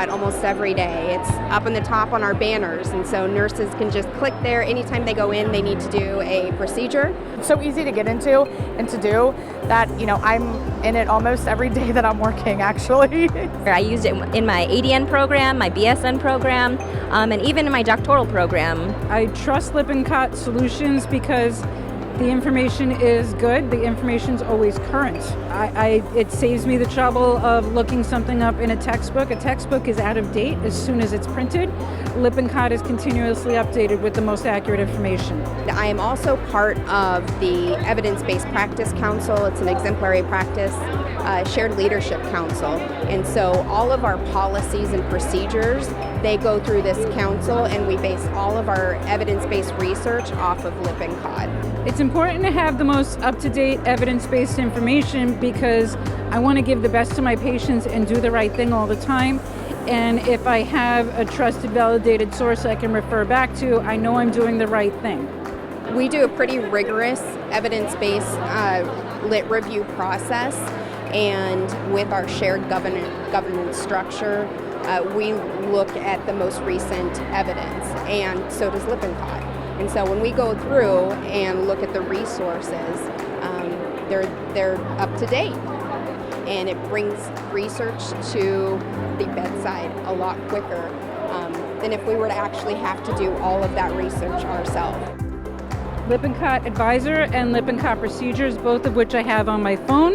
Lippincott almost every day. It's up on the top on our banners, and so nurses can just click there. Anytime they go in, they need to do a procedure. It's so easy to get into and to do that, I'm in it almost every day that I'm working, actually. I used it in my ADN program, my BSN program, and even in my doctoral program. I trust Lippincott Solutions because the information is good. The information's always current. It saves me the trouble of looking something up in a textbook. A textbook is out of date as soon as it's printed. Lippincott is continuously updated with the most accurate information. I am also part of the Evidence-Based Practice Council. It's an exemplary practice shared leadership council. And so all of our policies and procedures, they go through this council, and we base all of our evidence-based research off of Lippincott. It's important to have the most up-to-date evidence-based information because I want to give the best to my patients and do the right thing all the time. And if I have a trusted, validated source I can refer back to, I know I'm doing the right thing. We do a pretty rigorous evidence-based lit review process, and with our shared governance structure, we look at the most recent evidence, and so does Lippincott. And so when we go through and look at the resources, they're up to date, and it brings research to the bedside a lot quicker than if we were to actually have to do all of that research ourselves. Lippincott Advisor and Lippincott Procedures, both of which I have on my phone.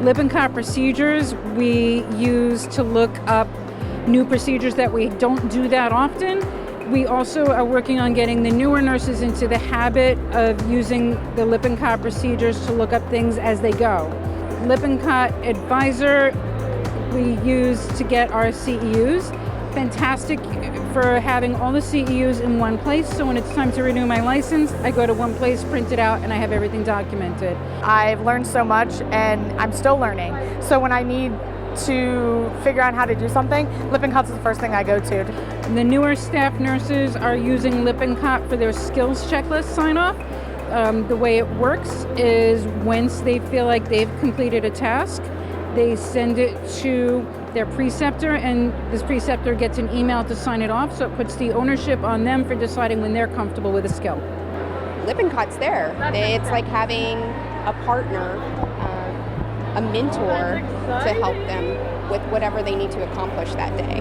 Lippincott Procedures we use to look up new procedures that we don't do that often. We also are working on getting the newer nurses into the habit of using the Lippincott Procedures to look up things as they go. Lippincott Advisor we use to get our CEUs. Fantastic for having all the CEUs in one place, so when it's time to renew my license, I go to one place, print it out, and I have everything documented. I've learned so much, and I'm still learning. So when I need to figure out how to do something, Lippincott's the first thing I go to. The newer staff nurses are using Lippincott for their skills checklist sign-off. The way it works is once they feel like they've completed a task, they send it to their preceptor, and this preceptor gets an email to sign it off, so it puts the ownership on them for deciding when they're comfortable with a skill. Lippincot's there. It's like having a partner, a mentor to help them with whatever they need to accomplish that day.